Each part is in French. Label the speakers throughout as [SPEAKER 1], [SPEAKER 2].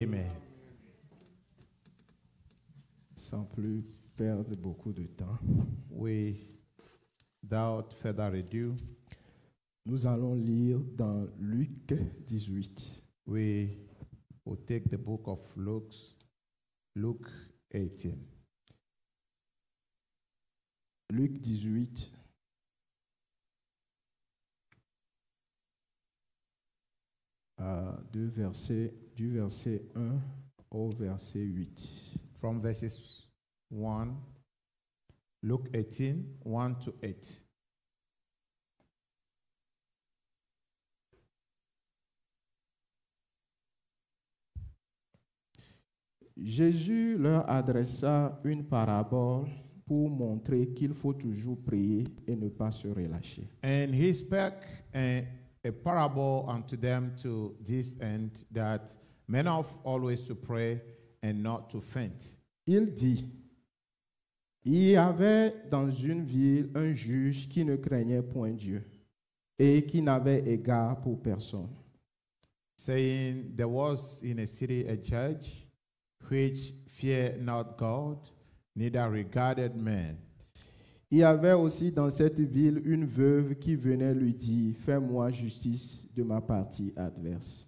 [SPEAKER 1] Amen.
[SPEAKER 2] Sans plus perdre beaucoup de temps,
[SPEAKER 1] Without further ado,
[SPEAKER 2] nous allons lire dans Luc 18.
[SPEAKER 1] we will take the book of Luke 18.
[SPEAKER 2] Luc 18, du verset 1 au verset 8.
[SPEAKER 1] From verses 1, Luke 18, 1 to 8.
[SPEAKER 2] Jésus leur adressa une parabole pour montrer qu'il faut toujours prier et ne pas se relâcher.
[SPEAKER 1] And he spake a parable unto them to this end, that men ought always to pray and not to faint.
[SPEAKER 2] Il dit, il y avait dans une ville un juge qui ne craignait point Dieu et qui n'avait égard pour personne.
[SPEAKER 1] Saying, there was in a city a judge which feared not God, neither regarded man.
[SPEAKER 2] Il y avait aussi dans cette ville une veuve qui venait lui dire, fais-moi justice de ma partie adverse.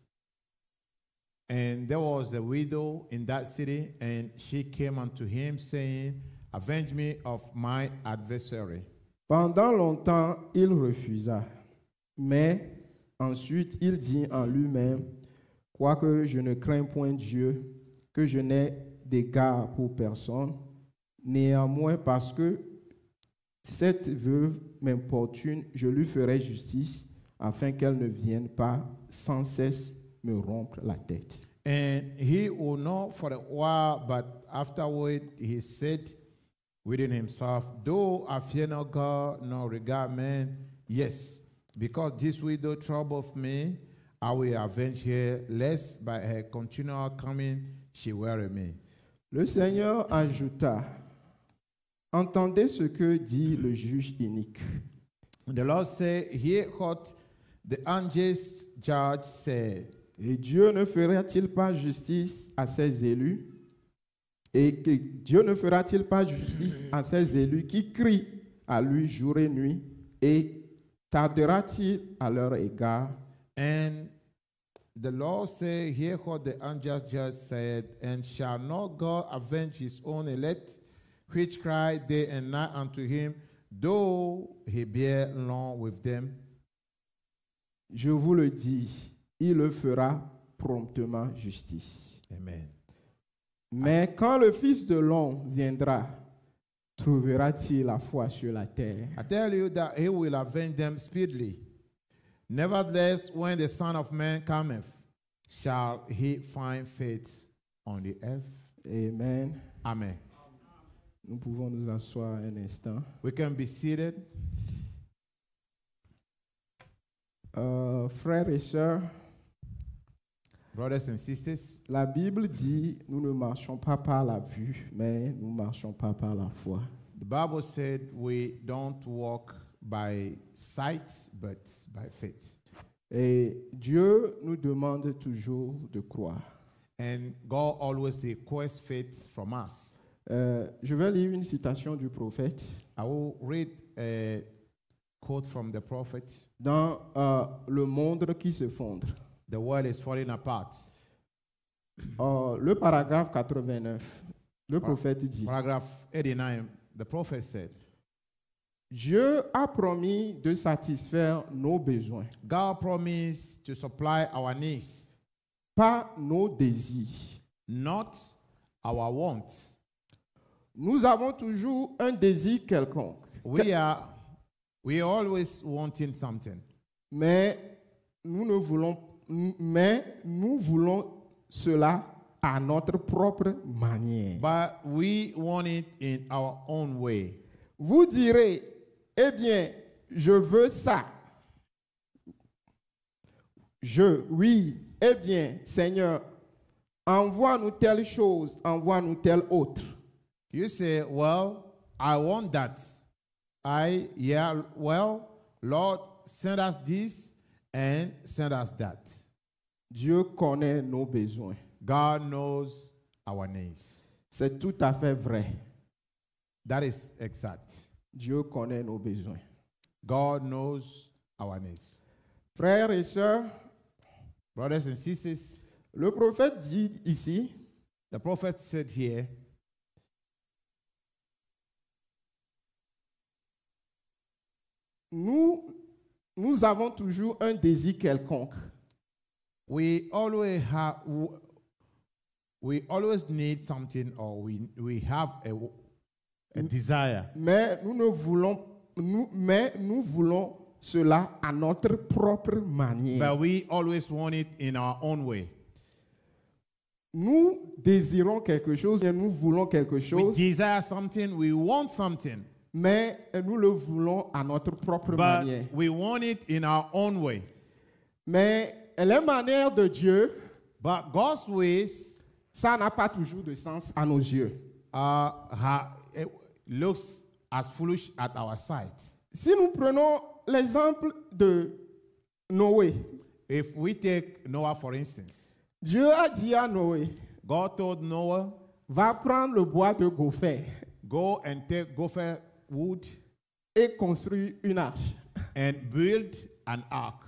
[SPEAKER 1] And there was a widow in that city, and she came unto him, saying, avenge me of my adversary.
[SPEAKER 2] Pendant longtemps, il refusa, mais ensuite il dit en lui-même, quoique je ne crains point Dieu, que je n'ai d'égard pour personne, néanmoins parce que cette veuve m'importune, je lui ferai justice, afin qu'elle ne vienne pas sans cesse me rompre la tête.
[SPEAKER 1] And he would not for a while, but afterward he said within himself, though I fear not God, nor regard man, yes, because this widow troubleth me, I will avenge her, lest by her continual coming she weary me.
[SPEAKER 2] Le Seigneur ajouta, entendez ce que dit le juge inique.
[SPEAKER 1] And the Lord said, hear what the unjust judge said.
[SPEAKER 2] Et Dieu ne fera-t-il pas justice à ses élus? Et que Dieu ne fera-t-il pas justice à ses élus qui crient à lui jour et nuit? Et tardera-t-il à leur égard?
[SPEAKER 1] And the Lord said, hear what the unjust judge said, and shall not God avenge his own elect, which cry day and night unto him, though he bear long with them?
[SPEAKER 2] Je vous le dis, il le fera promptement justice.
[SPEAKER 1] Amen.
[SPEAKER 2] Mais quand le Fils de l'homme viendra, trouvera-t-il la foi sur la terre?
[SPEAKER 1] I tell you that he will avenge them speedily. Nevertheless, when the Son of Man cometh, shall he find faith on the earth?
[SPEAKER 2] Amen.
[SPEAKER 1] Amen.
[SPEAKER 2] Nous pouvons nous asseoir un instant.
[SPEAKER 1] We can be seated.
[SPEAKER 2] Frères et sœurs,
[SPEAKER 1] Brothers and sisters,
[SPEAKER 2] la Bible dit, nous ne marchons pas par la vue, mais nous marchons pas par la foi.
[SPEAKER 1] the Bible said we don't walk by sight, but by faith.
[SPEAKER 2] Et Dieu nous demande toujours de croire.
[SPEAKER 1] And God always requests faith from us.
[SPEAKER 2] Je vais lire une citation du prophète
[SPEAKER 1] I will read a quote from the prophet.
[SPEAKER 2] dans Le monde qui se fondre.
[SPEAKER 1] The world is falling apart.
[SPEAKER 2] Le paragraphe 89, le prophète dit,
[SPEAKER 1] Paragraph 89, the prophet said,
[SPEAKER 2] Dieu a promis de satisfaire nos besoins,
[SPEAKER 1] God promised to supply our needs,
[SPEAKER 2] pas nos désirs.
[SPEAKER 1] not our wants.
[SPEAKER 2] Nous avons toujours un désir quelconque,
[SPEAKER 1] We are always wanting something,
[SPEAKER 2] mais nous voulons cela à notre propre manière.
[SPEAKER 1] but we want it in our own way.
[SPEAKER 2] Vous direz, eh bien, je veux ça. Oui, eh bien, Seigneur, envoie-nous telle chose, envoie-nous telle autre.
[SPEAKER 1] You say, well, I want that. Well, Lord, send us this and send us that.
[SPEAKER 2] Dieu connaît nos besoins.
[SPEAKER 1] God knows our needs.
[SPEAKER 2] C'est tout à fait vrai.
[SPEAKER 1] That is exact.
[SPEAKER 2] Dieu connaît nos besoins.
[SPEAKER 1] God knows our needs.
[SPEAKER 2] Frères et sœurs,
[SPEAKER 1] Brothers and sisters,
[SPEAKER 2] le prophète dit ici,
[SPEAKER 1] the prophet said here,
[SPEAKER 2] nous avons toujours un désir quelconque.
[SPEAKER 1] we always need something, or we have a desire.
[SPEAKER 2] Mais nous voulons cela à notre propre manière.
[SPEAKER 1] But we always want it in our own way.
[SPEAKER 2] Nous désirons quelque chose et nous voulons quelque
[SPEAKER 1] We
[SPEAKER 2] chose,
[SPEAKER 1] desire something, we want something,
[SPEAKER 2] mais nous le voulons à notre propre
[SPEAKER 1] but
[SPEAKER 2] manière.
[SPEAKER 1] we want it in our own way.
[SPEAKER 2] Mais les manières de Dieu,
[SPEAKER 1] But God's ways
[SPEAKER 2] ça n'a pas toujours de sens à nos yeux.
[SPEAKER 1] it looks as foolish at our sight.
[SPEAKER 2] Si nous prenons l'exemple de Noé,
[SPEAKER 1] If we take Noah, for instance,
[SPEAKER 2] Dieu a dit à Noé,
[SPEAKER 1] God told Noah,
[SPEAKER 2] va prendre le bois de gopher
[SPEAKER 1] go and take gopher wood
[SPEAKER 2] et construire une arche.
[SPEAKER 1] and build an ark.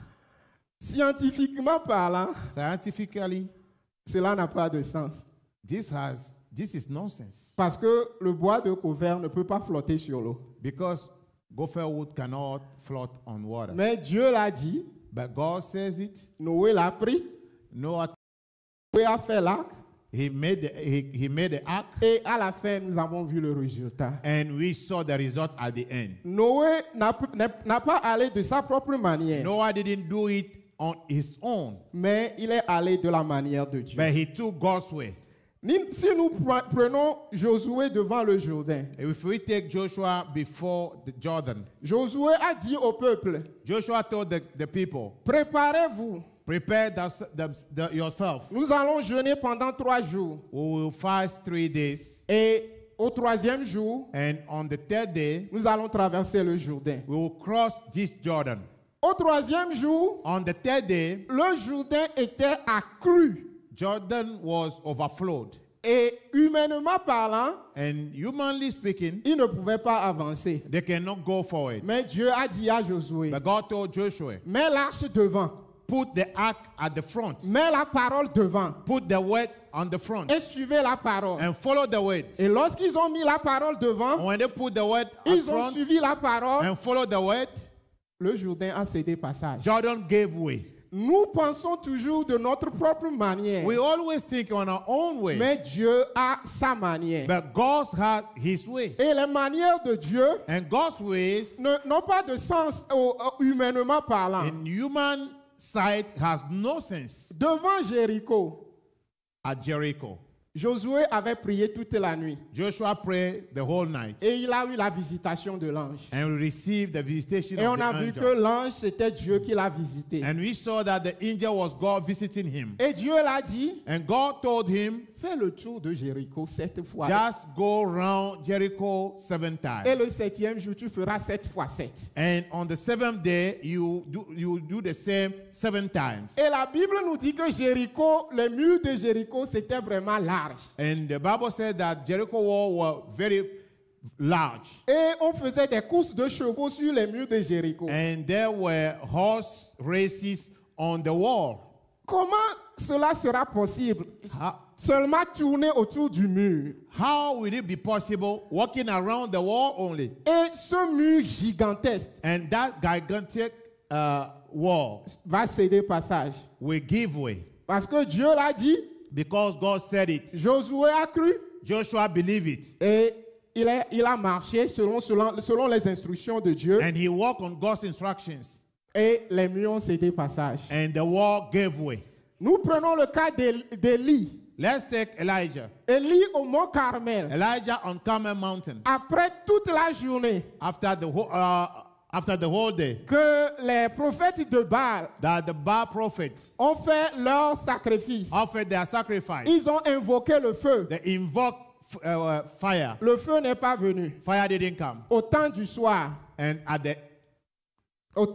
[SPEAKER 2] Scientifiquement parlant,
[SPEAKER 1] Scientifically,
[SPEAKER 2] cela n'a pas de sens.
[SPEAKER 1] this is nonsense,
[SPEAKER 2] Parce que le bois de gopher ne peut pas flotter sur l'eau.
[SPEAKER 1] because gopher wood cannot float on water.
[SPEAKER 2] Mais Dieu l'a dit,
[SPEAKER 1] But God says it.
[SPEAKER 2] Noé l'a pris,
[SPEAKER 1] Noah,
[SPEAKER 2] Noé a fait l'arc,
[SPEAKER 1] he made the ark,
[SPEAKER 2] et à la fin, nous avons vu le résultat.
[SPEAKER 1] and we saw the result at the end.
[SPEAKER 2] Noé n'a pas allé de sa propre manière,
[SPEAKER 1] Noah didn't do it on his own,
[SPEAKER 2] mais il est allé de la manière de Dieu.
[SPEAKER 1] but he took God's way.
[SPEAKER 2] Si nous prenons Josué devant le Jourdain,
[SPEAKER 1] If we take Joshua before the Jordan,
[SPEAKER 2] Josué a dit au peuple,
[SPEAKER 1] Joshua told the people,
[SPEAKER 2] préparez-vous,
[SPEAKER 1] prepare yourself.
[SPEAKER 2] nous allons jeûner pendant 3 jours.
[SPEAKER 1] We will fast 3 days,
[SPEAKER 2] Et au 3e jour,
[SPEAKER 1] and on the 3rd day,
[SPEAKER 2] nous allons traverser le Jourdain.
[SPEAKER 1] we will cross this Jordan.
[SPEAKER 2] Au 3e jour,
[SPEAKER 1] On the 3rd day,
[SPEAKER 2] le Jourdain était accru.
[SPEAKER 1] Jordan was overflowed,
[SPEAKER 2] Et humainement parlant,
[SPEAKER 1] and humanly speaking,
[SPEAKER 2] il ne pouvait pas avancer.
[SPEAKER 1] they cannot go forward.
[SPEAKER 2] Mais Dieu a dit à Josué,
[SPEAKER 1] But God told Joshua,
[SPEAKER 2] mets l'arche devant,
[SPEAKER 1] put the ark at the front,
[SPEAKER 2] mets la parole devant,
[SPEAKER 1] put the word on the front,
[SPEAKER 2] et suivez la parole.
[SPEAKER 1] and follow the word.
[SPEAKER 2] Et lorsqu'ils ont mis la parole devant,
[SPEAKER 1] When they put the word up
[SPEAKER 2] ils ont
[SPEAKER 1] front
[SPEAKER 2] suivi la parole,
[SPEAKER 1] and follow the word,
[SPEAKER 2] le Jourdain a cédé passage.
[SPEAKER 1] Jordan gave way.
[SPEAKER 2] Nous pensons toujours de notre propre manière,
[SPEAKER 1] We always think on our own way,
[SPEAKER 2] mais Dieu a sa manière.
[SPEAKER 1] but God has His way.
[SPEAKER 2] Et les manières de Dieu
[SPEAKER 1] And God's ways,
[SPEAKER 2] n'ont pas de sens humainement parlant.
[SPEAKER 1] in human sight, has no sense.
[SPEAKER 2] Devant Jéricho,
[SPEAKER 1] At Jericho,
[SPEAKER 2] Josué avait prié toute la nuit
[SPEAKER 1] Joshua prayed the whole night
[SPEAKER 2] et il a eu la visitation de l'ange.
[SPEAKER 1] and received the visitation
[SPEAKER 2] Et
[SPEAKER 1] of
[SPEAKER 2] on
[SPEAKER 1] the
[SPEAKER 2] a vu
[SPEAKER 1] angel.
[SPEAKER 2] que l'ange, c'était Dieu qui l'a visité.
[SPEAKER 1] And we saw that the angel was God visiting him.
[SPEAKER 2] Et Dieu l'a dit,
[SPEAKER 1] And God told him,
[SPEAKER 2] fais le tour de Jéricho 7 fois.
[SPEAKER 1] just go round Jericho 7
[SPEAKER 2] Et
[SPEAKER 1] times.
[SPEAKER 2] le 7e jour, tu feras 7 fois 7.
[SPEAKER 1] And on the 7th day, you do the same 7 times.
[SPEAKER 2] Et la Bible nous dit que Jéricho, les murs de Jéricho, c'était vraiment large.
[SPEAKER 1] And the Bible said that Jericho wall were very large.
[SPEAKER 2] Et on faisait des courses de chevaux sur les murs de Jéricho.
[SPEAKER 1] And there were horse races on the wall.
[SPEAKER 2] Comment cela sera possible?
[SPEAKER 1] How,
[SPEAKER 2] Seulement tourner autour du mur.
[SPEAKER 1] how will it be possible walking around the wall only?
[SPEAKER 2] Et ce mur gigantesque
[SPEAKER 1] And that gigantic wall
[SPEAKER 2] va céder passage.
[SPEAKER 1] will give way.
[SPEAKER 2] Parce que Dieu l'a dit,
[SPEAKER 1] Because God said it.
[SPEAKER 2] Josué a cru
[SPEAKER 1] Joshua believed it.
[SPEAKER 2] et il a marché selon les instructions de Dieu
[SPEAKER 1] And he walked on God's instructions.
[SPEAKER 2] et les murs ont cédé passage.
[SPEAKER 1] And the wall gave way.
[SPEAKER 2] Nous prenons le cas d'Élie.
[SPEAKER 1] Let's take Elijah.
[SPEAKER 2] Élie au mont Carmel.
[SPEAKER 1] Elijah on Carmel Mountain.
[SPEAKER 2] Après toute la journée
[SPEAKER 1] After the whole day,
[SPEAKER 2] que les prophètes de Baal
[SPEAKER 1] that the Baal prophets
[SPEAKER 2] ont fait leur sacrifice,
[SPEAKER 1] offered their sacrifice,
[SPEAKER 2] ils ont invoqué le feu.
[SPEAKER 1] they invoked fire.
[SPEAKER 2] Le feu n'est pas venu.
[SPEAKER 1] Fire didn't come.
[SPEAKER 2] Au temps du soir,
[SPEAKER 1] And at the
[SPEAKER 2] au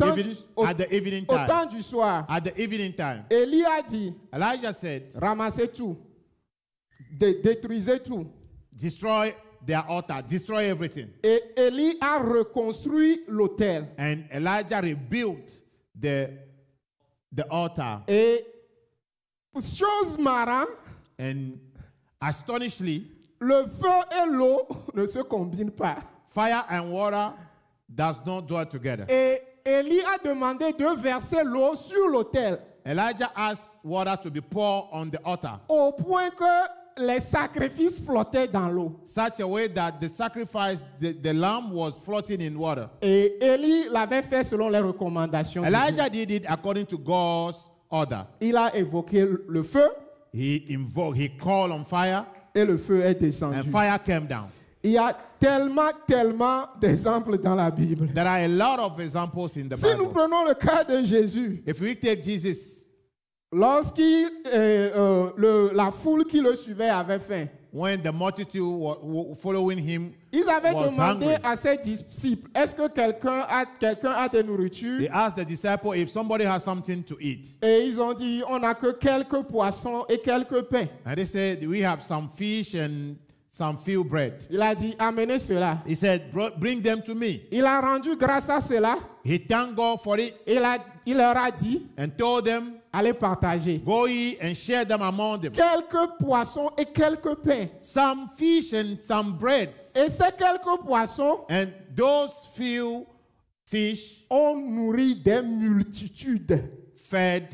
[SPEAKER 1] evening time,
[SPEAKER 2] temps du soir,
[SPEAKER 1] at the evening time,
[SPEAKER 2] Élie a dit,
[SPEAKER 1] Elijah said,
[SPEAKER 2] ramassez tout. détruisez tout.
[SPEAKER 1] destroy their altar, destroy everything.
[SPEAKER 2] Et Élie a reconstruit l'autel.
[SPEAKER 1] And Elijah rebuilt the altar.
[SPEAKER 2] Et chose marrante,
[SPEAKER 1] And astonishingly,
[SPEAKER 2] le feu et l'eau ne se combinent pas.
[SPEAKER 1] fire and water does not dwell together.
[SPEAKER 2] Et Élie a demandé de verser l'eau sur l'autel,
[SPEAKER 1] Elijah asked water to be poured on the altar,
[SPEAKER 2] au point que les sacrifices flottaient dans l'eau.
[SPEAKER 1] such a way that the sacrifice, the lamb was floating in water.
[SPEAKER 2] Et Élie l'avait fait selon les recommandations de Dieu.
[SPEAKER 1] Elijah did it according to God's order.
[SPEAKER 2] Il a évoqué le feu
[SPEAKER 1] He called on fire,
[SPEAKER 2] et le feu est descendu.
[SPEAKER 1] and fire came down.
[SPEAKER 2] Il y a tellement d'exemples dans la Bible.
[SPEAKER 1] There are a lot of examples in the
[SPEAKER 2] Si nous
[SPEAKER 1] Bible.
[SPEAKER 2] prenons le cas de Jésus,
[SPEAKER 1] If we take Jesus,
[SPEAKER 2] lorsqu'il la foule qui le suivait avait faim,
[SPEAKER 1] when the multitude following him,
[SPEAKER 2] ils avaient
[SPEAKER 1] was
[SPEAKER 2] demandé
[SPEAKER 1] hungry,
[SPEAKER 2] à ses disciples, est-ce que quelqu'un a de nourriture?
[SPEAKER 1] they asked the disciple if somebody has something to eat.
[SPEAKER 2] Et ils ont dit, on n'a que quelques poissons et quelques pains.
[SPEAKER 1] And they said, we have some fish and some few bread.
[SPEAKER 2] Il a dit, amenez cela.
[SPEAKER 1] He said, bring them to me.
[SPEAKER 2] Il a rendu grâce à cela.
[SPEAKER 1] He thanked God for it
[SPEAKER 2] Il leur a dit,
[SPEAKER 1] and told them,
[SPEAKER 2] allez partager.
[SPEAKER 1] go ye and share them among them.
[SPEAKER 2] Quelques poissons et quelques pains.
[SPEAKER 1] Some fish and some bread.
[SPEAKER 2] Et ces quelques poissons
[SPEAKER 1] And those few fish
[SPEAKER 2] ont nourri des multitudes.
[SPEAKER 1] fed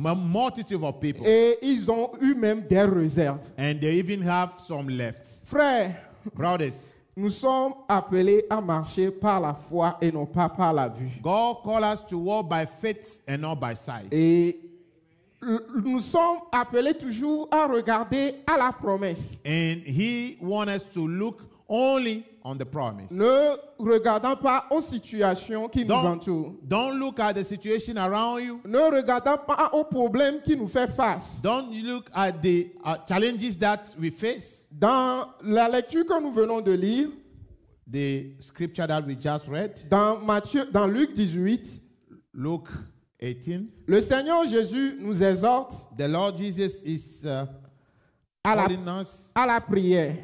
[SPEAKER 1] a multitude of people.
[SPEAKER 2] Et ils ont eu même des réserves.
[SPEAKER 1] And they even have some left.
[SPEAKER 2] Frères,
[SPEAKER 1] Brothers,
[SPEAKER 2] nous sommes appelés à marcher par la foi et non pas par la vue.
[SPEAKER 1] God called us to walk by faith and not by sight.
[SPEAKER 2] Et nous sommes appelés toujours à regarder à la promesse.
[SPEAKER 1] And He wants us to look only on the promise.
[SPEAKER 2] Ne regardant pas aux situations qui nous entourent.
[SPEAKER 1] Don't look at the situation around you.
[SPEAKER 2] Ne regardant pas aux problèmes qui nous fait face.
[SPEAKER 1] Don't look at the challenges that we face.
[SPEAKER 2] Dans la lecture que nous venons de lire,
[SPEAKER 1] The scripture that we just read,
[SPEAKER 2] dans Luc 18,
[SPEAKER 1] Luke 18,
[SPEAKER 2] le Seigneur Jésus nous exhorte
[SPEAKER 1] the Lord Jesus is calling us
[SPEAKER 2] à la prière.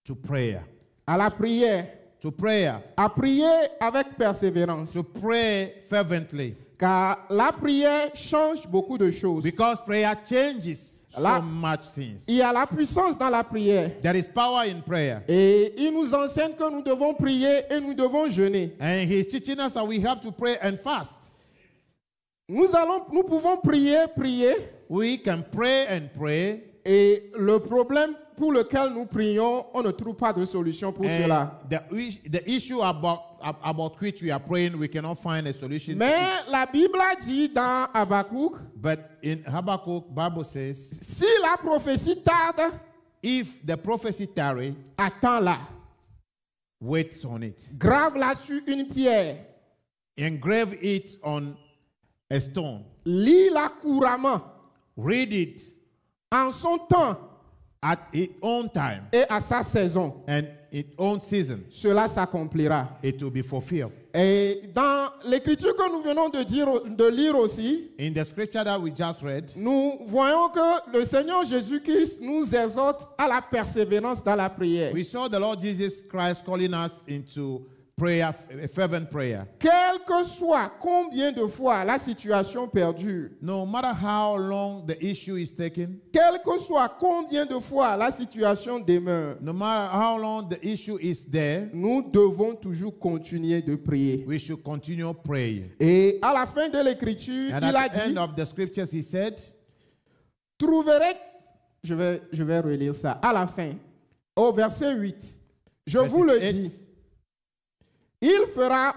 [SPEAKER 1] to prayer.
[SPEAKER 2] À la prière.
[SPEAKER 1] To prayer.
[SPEAKER 2] À prier avec persévérance.
[SPEAKER 1] To pray fervently.
[SPEAKER 2] Car la prière change beaucoup de choses.
[SPEAKER 1] Because prayer changes so much things.
[SPEAKER 2] Il y a la puissance dans la prière.
[SPEAKER 1] There is power in prayer.
[SPEAKER 2] Et il nous enseigne que nous devons prier et nous devons jeûner.
[SPEAKER 1] And He's teaching us that we have to pray and fast.
[SPEAKER 2] Nous pouvons prier.
[SPEAKER 1] We can pray and pray.
[SPEAKER 2] Et le problème pour lequel nous prions, on ne trouve pas de solution pour cela.
[SPEAKER 1] The issue about which we are praying, we cannot find a solution.
[SPEAKER 2] Mais la Bible a dit dans Habakkuk,
[SPEAKER 1] But in Habakkuk, Bible says,
[SPEAKER 2] si la prophétie tarde,
[SPEAKER 1] if the prophecy tarry,
[SPEAKER 2] attends-la.
[SPEAKER 1] wait on it.
[SPEAKER 2] Grave-la sur une pierre.
[SPEAKER 1] Engrave it on a stone.
[SPEAKER 2] Lis-la couramment.
[SPEAKER 1] Read it
[SPEAKER 2] En son temps
[SPEAKER 1] at its own time
[SPEAKER 2] et à sa saison.
[SPEAKER 1] and its own season.
[SPEAKER 2] Cela s'accomplira.
[SPEAKER 1] It will be fulfilled.
[SPEAKER 2] Et dans l'écriture que nous venons de lire aussi,
[SPEAKER 1] In the scripture that we just read,
[SPEAKER 2] nous voyons que le Seigneur Jésus-Christ nous exhorte à la persévérance dans la prière.
[SPEAKER 1] we saw the Lord Jesus Christ calling us into prayer, a fervent prayer.
[SPEAKER 2] Quel que soit combien de fois la situation perdure,
[SPEAKER 1] No matter how long the issue is taken,
[SPEAKER 2] quel que soit combien de fois la situation demeure,
[SPEAKER 1] no matter how long the issue is there,
[SPEAKER 2] nous devons toujours continuer de prier.
[SPEAKER 1] we should continue praying.
[SPEAKER 2] Et à la fin de l'écriture,
[SPEAKER 1] And
[SPEAKER 2] il a
[SPEAKER 1] at the
[SPEAKER 2] dit,
[SPEAKER 1] end of the scriptures, He said,
[SPEAKER 2] trouverez, je vais relire ça, à la fin, au verset 8, je vous le dis, il fera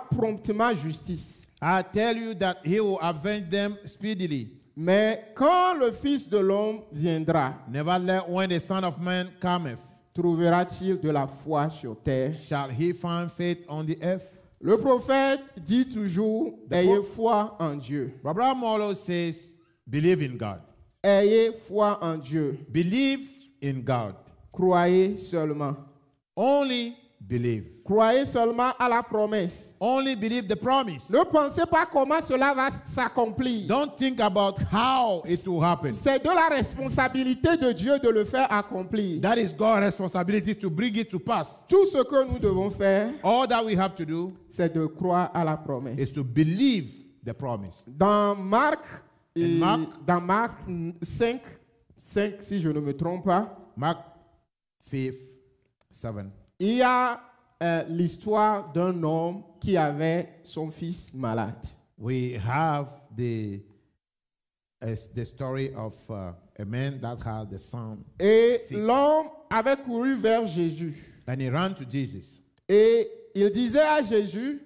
[SPEAKER 2] promptement justice.
[SPEAKER 1] I tell you that He will avenge them speedily.
[SPEAKER 2] Mais quand le Fils de l'homme viendra,
[SPEAKER 1] Nevertheless, when the Son of Man cometh,
[SPEAKER 2] trouvera-t-il de la foi sur terre?
[SPEAKER 1] shall He find faith on the earth?
[SPEAKER 2] Le prophète dit toujours, ayez foi en Dieu.
[SPEAKER 1] Abraham always says, believe in God.
[SPEAKER 2] Ayez foi en Dieu.
[SPEAKER 1] Believe in God.
[SPEAKER 2] Croyez seulement.
[SPEAKER 1] Only believe.
[SPEAKER 2] Croyez seulement à la promesse.
[SPEAKER 1] Only believe the promise.
[SPEAKER 2] Ne pensez pas comment cela va s'accomplir.
[SPEAKER 1] Don't think about how it will happen.
[SPEAKER 2] C'est de la responsabilité de Dieu de le faire accomplir.
[SPEAKER 1] That is God's responsibility to bring it to pass.
[SPEAKER 2] Tout ce que nous devons faire,
[SPEAKER 1] All that we have to do
[SPEAKER 2] c'est de croire à la promesse.
[SPEAKER 1] is to believe the promise.
[SPEAKER 2] Dans Marc,
[SPEAKER 1] Marc?
[SPEAKER 2] dans Marc 5, si je ne me trompe pas,
[SPEAKER 1] Mark 5, 7.
[SPEAKER 2] il y a l'histoire d'un homme qui avait son fils malade.
[SPEAKER 1] We have the story of a man that had the son.
[SPEAKER 2] Et
[SPEAKER 1] sick.
[SPEAKER 2] l'homme avait couru vers Jésus.
[SPEAKER 1] And he ran to Jesus.
[SPEAKER 2] Et il disait à Jésus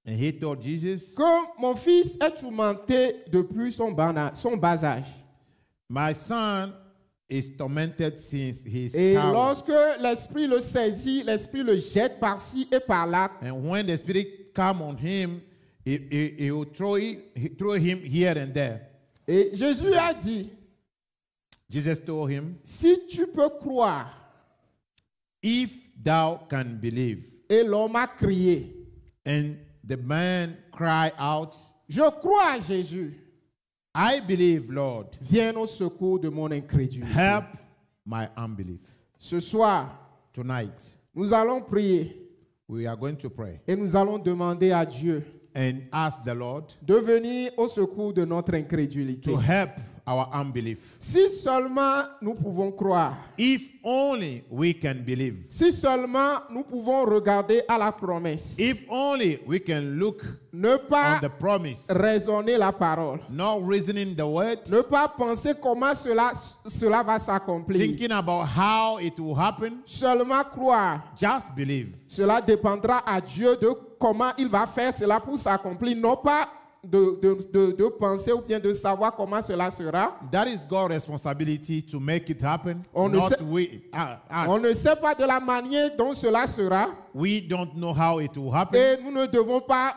[SPEAKER 1] And he told Jesus,
[SPEAKER 2] que mon fils est tourmenté depuis son bas âge.
[SPEAKER 1] my son is tormented since his
[SPEAKER 2] Et
[SPEAKER 1] childhood.
[SPEAKER 2] lorsque l'esprit le saisit, l'esprit le jette par-ci et par-là.
[SPEAKER 1] And when the spirit come on him, he will throw him here and there.
[SPEAKER 2] Et Jésus a dit,
[SPEAKER 1] Jesus told him,
[SPEAKER 2] si tu peux croire,
[SPEAKER 1] if thou can believe.
[SPEAKER 2] et l'homme a crié,
[SPEAKER 1] And the man cried out,
[SPEAKER 2] je crois à Jésus,
[SPEAKER 1] I believe, Lord.
[SPEAKER 2] viens au secours de mon incrédulité.
[SPEAKER 1] Help my unbelief.
[SPEAKER 2] Ce soir,
[SPEAKER 1] Tonight,
[SPEAKER 2] nous allons prier
[SPEAKER 1] we are going to pray
[SPEAKER 2] et nous allons demander à Dieu
[SPEAKER 1] and ask the Lord
[SPEAKER 2] de venir au secours de notre incrédulité.
[SPEAKER 1] to help our unbelief.
[SPEAKER 2] Si seulement nous pouvons croire,
[SPEAKER 1] If only we can believe.
[SPEAKER 2] si seulement nous pouvons regarder à la promesse,
[SPEAKER 1] If only we can look
[SPEAKER 2] ne
[SPEAKER 1] on
[SPEAKER 2] pas
[SPEAKER 1] the promise,
[SPEAKER 2] raisonner la parole,
[SPEAKER 1] not reasoning the word,
[SPEAKER 2] ne pas penser comment cela va s'accomplir,
[SPEAKER 1] thinking about how it will happen,
[SPEAKER 2] seulement croire.
[SPEAKER 1] just believe.
[SPEAKER 2] Cela dépendra à Dieu de comment il va faire cela pour s'accomplir, non pas de penser ou bien de savoir comment cela sera.
[SPEAKER 1] That is God's responsibility to make it happen,
[SPEAKER 2] On ne
[SPEAKER 1] not
[SPEAKER 2] sait- On
[SPEAKER 1] us.
[SPEAKER 2] ne sait pas de la manière dont cela sera
[SPEAKER 1] We don't know how it will happen.
[SPEAKER 2] et nous ne devons pas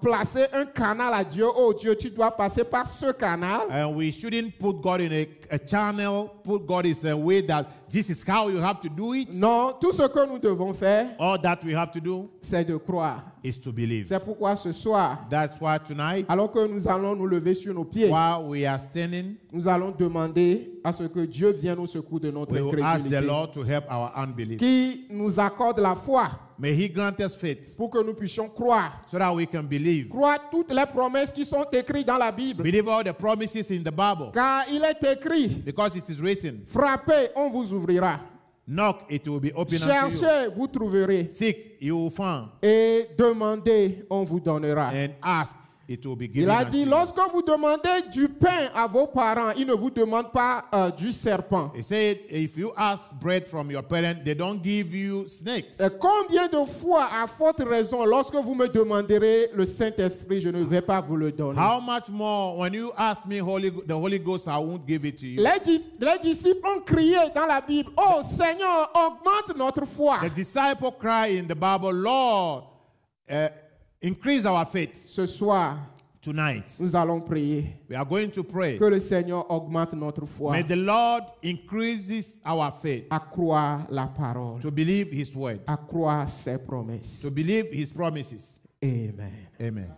[SPEAKER 2] placer un canal à Dieu. Oh Dieu, tu dois passer par ce canal.
[SPEAKER 1] And we shouldn't put God in a channel, put God in a way that this is how you have to do it.
[SPEAKER 2] Non, tout ce que nous devons faire,
[SPEAKER 1] All that we have to do
[SPEAKER 2] c'est de croire.
[SPEAKER 1] is to believe.
[SPEAKER 2] C'est pourquoi ce soir,
[SPEAKER 1] That's why tonight,
[SPEAKER 2] alors que nous allons nous lever sur nos pieds,
[SPEAKER 1] while we are standing,
[SPEAKER 2] nous allons demander à ce que Dieu vienne au secours de notre
[SPEAKER 1] we will ask the
[SPEAKER 2] incrédulité,
[SPEAKER 1] Lord to help our unbelief.
[SPEAKER 2] qui nous accorde la foi
[SPEAKER 1] May He grant us faith
[SPEAKER 2] pour que nous puissions croire.
[SPEAKER 1] so that we can believe.
[SPEAKER 2] Croire toutes les promesses qui sont écrites dans la Bible.
[SPEAKER 1] Believe all the promises in the Bible
[SPEAKER 2] Car il est écrit,
[SPEAKER 1] because it is written.
[SPEAKER 2] frappez, on vous ouvrira.
[SPEAKER 1] Knock, it will be open unto you.
[SPEAKER 2] Cherchez, vous trouverez.
[SPEAKER 1] Seek, you will find.
[SPEAKER 2] Et demandez, on vous donnera.
[SPEAKER 1] And ask, it will be
[SPEAKER 2] Il
[SPEAKER 1] given
[SPEAKER 2] a
[SPEAKER 1] unto
[SPEAKER 2] dit,
[SPEAKER 1] you.
[SPEAKER 2] lorsque vous demandez du pain à vos parents, ils ne vous demandent pas du serpent.
[SPEAKER 1] He said, if you ask bread from your parents, they don't give you snakes.
[SPEAKER 2] Et combien de fois, à forte raison, lorsque vous me demanderez le Saint-Esprit, je ne vais pas vous le donner.
[SPEAKER 1] How much more when you ask me the Holy Ghost, I won't give it to you.
[SPEAKER 2] Les disciples ont crié dans la Bible, oh Seigneur, augmente notre foi.
[SPEAKER 1] The disciple cry in the Bible, Lord, increase our faith.
[SPEAKER 2] Ce soir,
[SPEAKER 1] Tonight,
[SPEAKER 2] nous allons prier
[SPEAKER 1] we are going to pray.
[SPEAKER 2] que le Seigneur augmente notre foi
[SPEAKER 1] May the Lord increases our faith
[SPEAKER 2] à croire la parole,
[SPEAKER 1] to believe His word,
[SPEAKER 2] à croire ses promesses.
[SPEAKER 1] to believe His promises.
[SPEAKER 2] Amen.
[SPEAKER 1] Amen.